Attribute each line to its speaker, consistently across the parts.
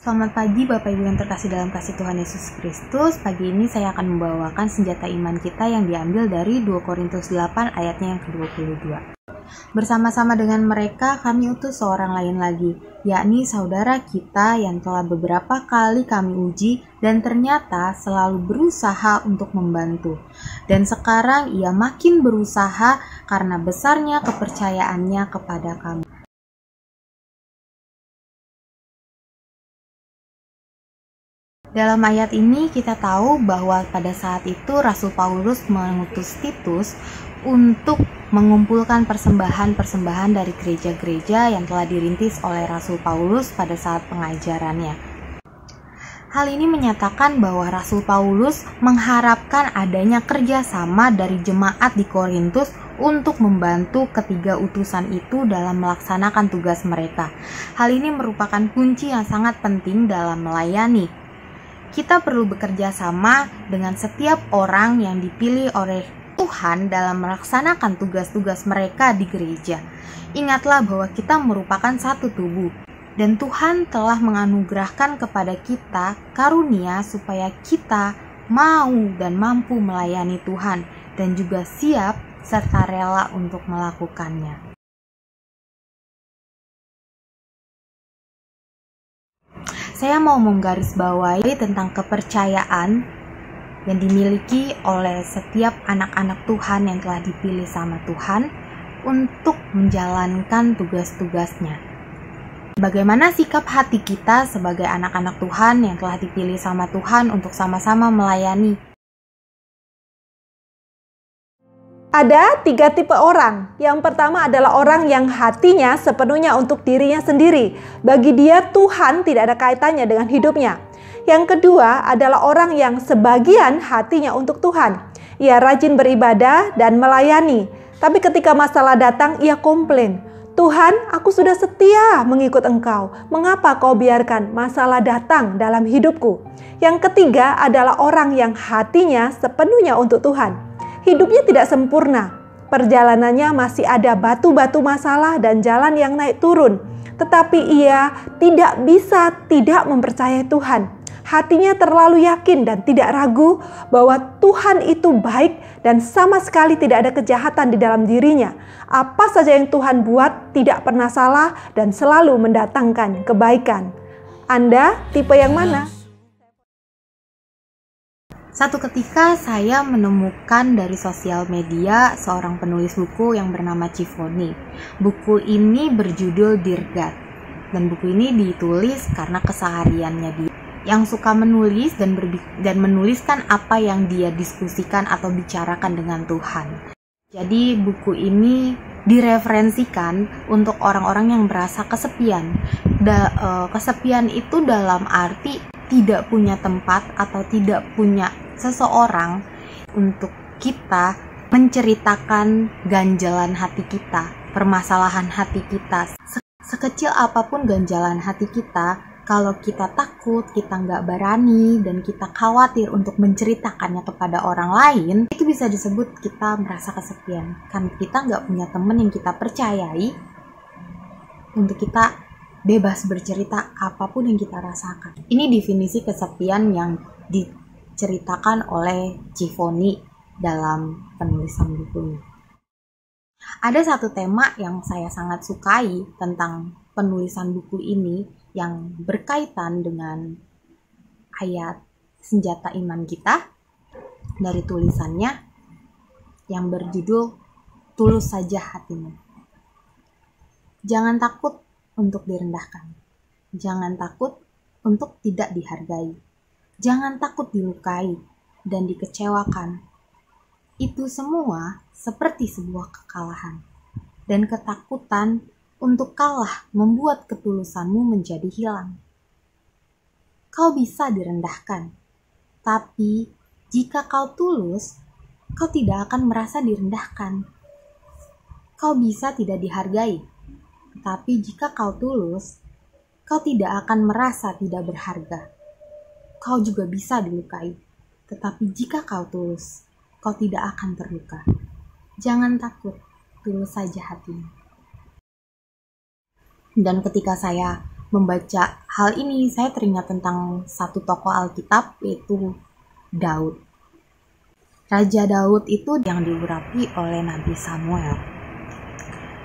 Speaker 1: Selamat pagi Bapak Ibu yang terkasih dalam kasih Tuhan Yesus Kristus. Pagi ini saya akan membawakan senjata iman kita yang diambil dari 2 Korintus 8 ayatnya yang ke-22. Bersama-sama dengan mereka kami utus seorang lain lagi, yakni saudara kita yang telah beberapa kali kami uji dan ternyata selalu berusaha untuk membantu. Dan sekarang ia makin berusaha karena besarnya kepercayaannya kepada kami. Dalam ayat ini kita tahu bahwa pada saat itu Rasul Paulus mengutus Titus untuk mengumpulkan persembahan-persembahan dari gereja-gereja yang telah dirintis oleh Rasul Paulus pada saat pengajarannya. Hal ini menyatakan bahwa Rasul Paulus mengharapkan adanya kerjasama dari jemaat di Korintus untuk membantu ketiga utusan itu dalam melaksanakan tugas mereka. Hal ini merupakan kunci yang sangat penting dalam melayani. Kita perlu bekerja sama dengan setiap orang yang dipilih oleh Tuhan dalam melaksanakan tugas-tugas mereka di gereja. Ingatlah bahwa kita merupakan satu tubuh, dan Tuhan telah menganugerahkan kepada kita karunia supaya kita mau dan mampu melayani Tuhan, dan juga siap serta rela untuk melakukannya. Saya mau menggarisbawahi tentang kepercayaan yang dimiliki oleh setiap anak-anak Tuhan yang telah dipilih sama Tuhan untuk menjalankan tugas-tugasnya. Bagaimana sikap hati kita sebagai anak-anak Tuhan yang telah dipilih sama Tuhan untuk sama-sama melayani?
Speaker 2: Ada 3 tipe orang. Yang pertama adalah orang yang hatinya sepenuhnya untuk dirinya sendiri. Bagi dia Tuhan tidak ada kaitannya dengan hidupnya. Yang kedua adalah orang yang sebagian hatinya untuk Tuhan. Ia rajin beribadah dan melayani. Tapi ketika masalah datang ia komplain. Tuhan, aku sudah setia mengikut Engkau. Mengapa Kau biarkan masalah datang dalam hidupku? Yang ketiga adalah orang yang hatinya sepenuhnya untuk Tuhan. Hidupnya tidak sempurna, perjalanannya masih ada batu-batu masalah dan jalan yang naik turun. Tetapi ia tidak bisa tidak mempercayai Tuhan. Hatinya terlalu yakin dan tidak ragu bahwa Tuhan itu baik dan sama sekali tidak ada kejahatan di dalam dirinya. Apa saja yang Tuhan buat tidak pernah salah dan selalu mendatangkan kebaikan. Anda tipe yang mana?
Speaker 1: Satu ketika saya menemukan dari sosial media seorang penulis buku yang bernama Cifoni. Buku ini berjudul Dear God, dan buku ini ditulis karena kesehariannya dia yang suka menulis dan menuliskan apa yang dia diskusikan atau bicarakan dengan Tuhan. Jadi buku ini direferensikan untuk orang-orang yang merasa kesepian. Kesepian itu dalam arti tidak punya tempat atau tidak punya seseorang untuk kita menceritakan ganjalan hati kita, permasalahan hati kita. Sekecil apapun ganjalan hati kita, kalau kita takut, kita nggak berani, dan kita khawatir untuk menceritakannya kepada orang lain, itu bisa disebut kita merasa kesepian. Karena kita nggak punya teman yang kita percayai untuk kita bebas bercerita apapun yang kita rasakan. Ini definisi kesepian yang diceritakan oleh Cifoni dalam penulisan bukunya. Ada satu tema yang saya sangat sukai tentang penulisan buku ini yang berkaitan dengan ayat senjata iman kita dari tulisannya yang berjudul Tulus Saja Hatimu. Jangan takut untuk direndahkan. Jangan takut untuk tidak dihargai. Jangan takut dilukai dan dikecewakan. Itu semua seperti sebuah kekalahan. Dan ketakutan untuk kalah membuat ketulusanmu menjadi hilang. Kau bisa direndahkan. Tapi jika kau tulus, kau tidak akan merasa direndahkan. Kau bisa tidak dihargai. Tapi jika kau tulus, kau tidak akan merasa tidak berharga. Kau juga bisa dilukai. Tetapi jika kau tulus, kau tidak akan terluka. Jangan takut, tulus saja hatimu. Dan ketika saya membaca hal ini, saya teringat tentang satu tokoh Alkitab, yaitu Daud. Raja Daud itu yang diurapi oleh Nabi Samuel.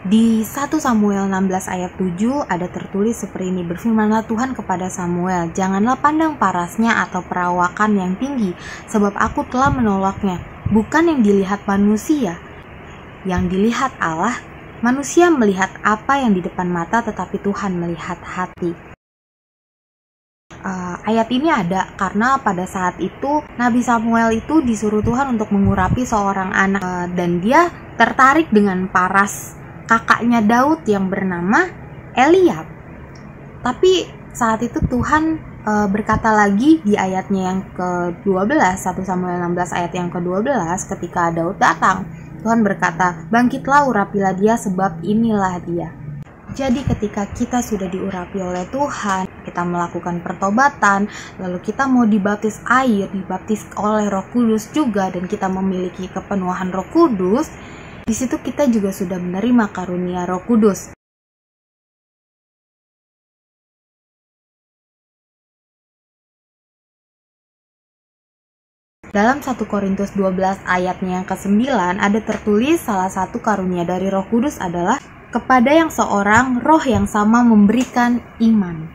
Speaker 1: Di 1 Samuel 16 ayat 7 ada tertulis seperti ini, berfirmanlah Tuhan kepada Samuel, janganlah pandang parasnya atau perawakan yang tinggi, sebab aku telah menolaknya, bukan yang dilihat manusia, yang dilihat Allah. Manusia melihat apa yang di depan mata, tetapi Tuhan melihat hati. Ayat ini ada karena pada saat itu Nabi Samuel itu disuruh Tuhan untuk mengurapi seorang anak, dan dia tertarik dengan paras kakaknya Daud yang bernama Eliab. Tapi saat itu Tuhan berkata lagi di ayatnya yang ke-12, 1 Samuel 16 ayat yang ke-12, ketika Daud datang, Tuhan berkata, bangkitlah, urapilah dia, sebab inilah dia. Jadi ketika kita sudah diurapi oleh Tuhan, kita melakukan pertobatan, lalu kita mau dibaptis air, dibaptis oleh Roh Kudus juga, dan kita memiliki kepenuhan Roh Kudus, di situ kita juga sudah menerima karunia Roh Kudus. Dalam 1 Korintus 12 ayatnya yang ke-9 ada tertulis salah satu karunia dari Roh Kudus adalah kepada yang seorang roh yang sama memberikan iman.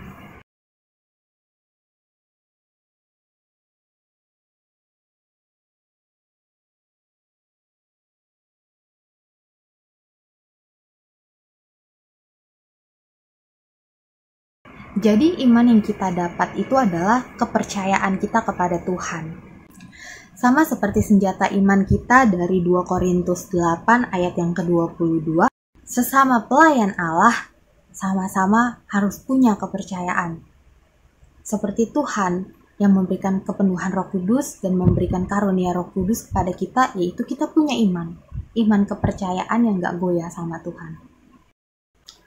Speaker 1: Jadi iman yang kita dapat itu adalah kepercayaan kita kepada Tuhan. Sama seperti senjata iman kita dari 2 Korintus 8 ayat yang ke-22, sesama pelayan Allah sama-sama harus punya kepercayaan. Seperti Tuhan yang memberikan kepenuhan Roh Kudus dan memberikan karunia Roh Kudus kepada kita, yaitu kita punya iman. Iman kepercayaan yang gak goyah sama Tuhan.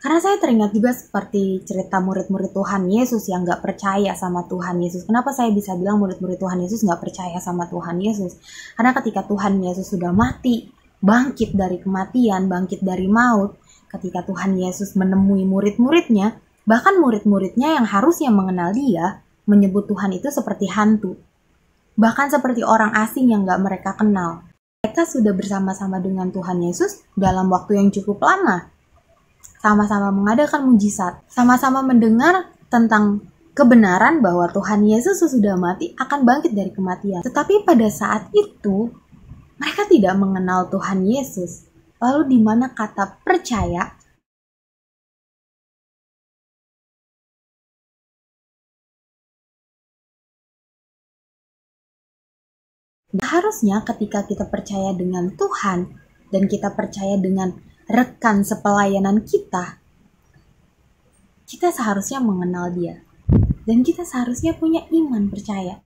Speaker 1: Karena saya teringat juga seperti cerita murid-murid Tuhan Yesus yang gak percaya sama Tuhan Yesus. Kenapa saya bisa bilang murid-murid Tuhan Yesus gak percaya sama Tuhan Yesus? Karena ketika Tuhan Yesus sudah mati, bangkit dari kematian, bangkit dari maut, ketika Tuhan Yesus menemui murid-muridnya, bahkan murid-muridnya yang harusnya mengenal dia, menyebut Tuhan itu seperti hantu. Bahkan seperti orang asing yang gak mereka kenal. Mereka sudah bersama-sama dengan Tuhan Yesus dalam waktu yang cukup lama. Sama-sama mengadakan mujizat, sama-sama mendengar tentang kebenaran bahwa Tuhan Yesus sesudah mati akan bangkit dari kematian. Tetapi pada saat itu, mereka tidak mengenal Tuhan Yesus. Lalu di mana kata percaya? Harusnya ketika kita percaya dengan Tuhan dan kita percaya dengan rekan sepelayanan kita seharusnya mengenal dia. Dan kita seharusnya punya iman percaya.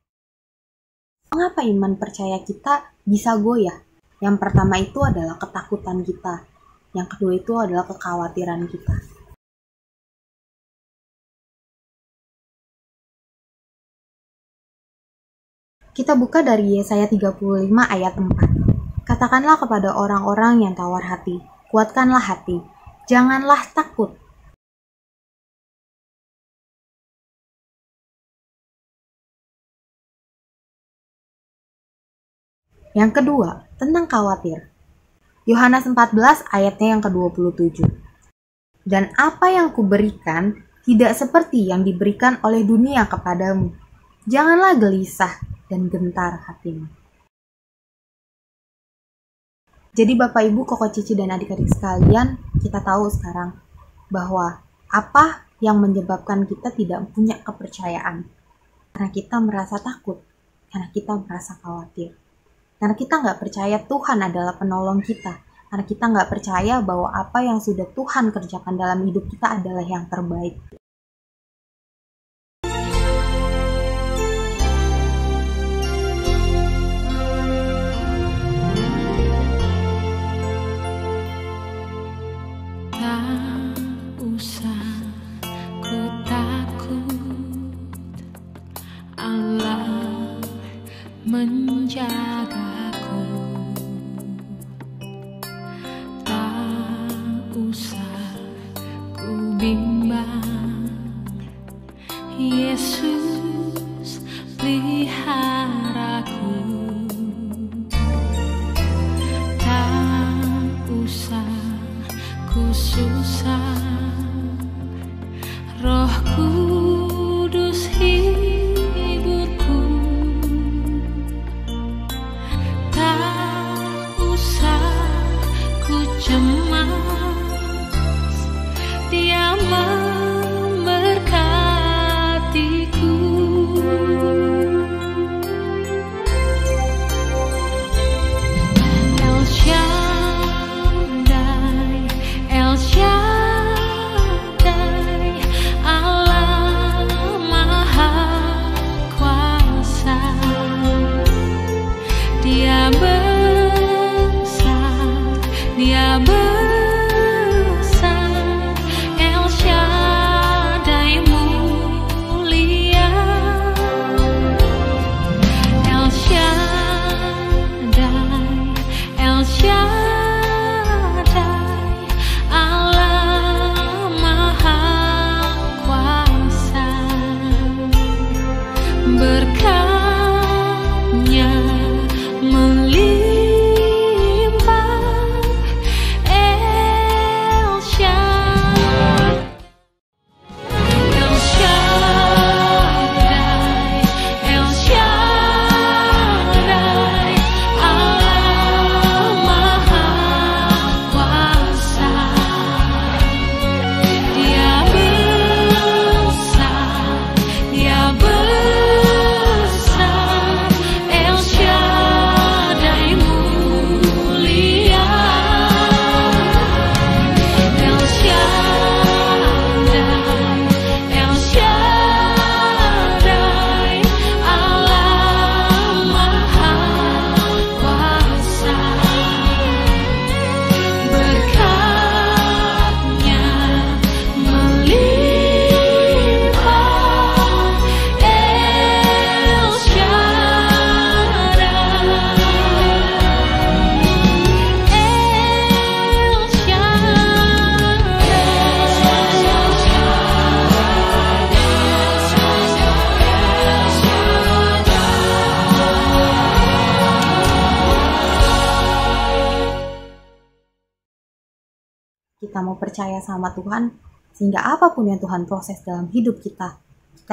Speaker 1: Mengapa iman percaya kita bisa goyah? Yang pertama itu adalah ketakutan kita. Yang kedua itu adalah kekhawatiran kita. Kita buka dari Yesaya 35 ayat 4. Katakanlah kepada orang-orang yang tawar hati, kuatkanlah hati, janganlah takut. Yang kedua, tentang khawatir. Yohanes 14 ayatnya yang ke-27. Dan apa yang kuberikan tidak seperti yang diberikan oleh dunia kepadamu. Janganlah gelisah dan gentar hatimu. Jadi Bapak Ibu, Koko Cici dan adik-adik sekalian, kita tahu sekarang bahwa apa yang menyebabkan kita tidak punya kepercayaan. Karena kita merasa takut, karena kita merasa khawatir. Karena kita nggak percaya Tuhan adalah penolong kita. Karena kita nggak percaya bahwa apa yang sudah Tuhan kerjakan dalam hidup kita adalah yang terbaik.
Speaker 3: Menjagaku, tak usah ku bimbang
Speaker 1: kita mau percaya sama Tuhan, sehingga apapun yang Tuhan proses dalam hidup kita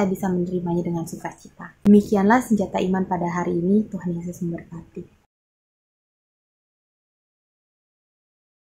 Speaker 1: bisa menerimanya dengan sukacita. Demikianlah senjata iman pada hari ini. Tuhan Yesus memberkati.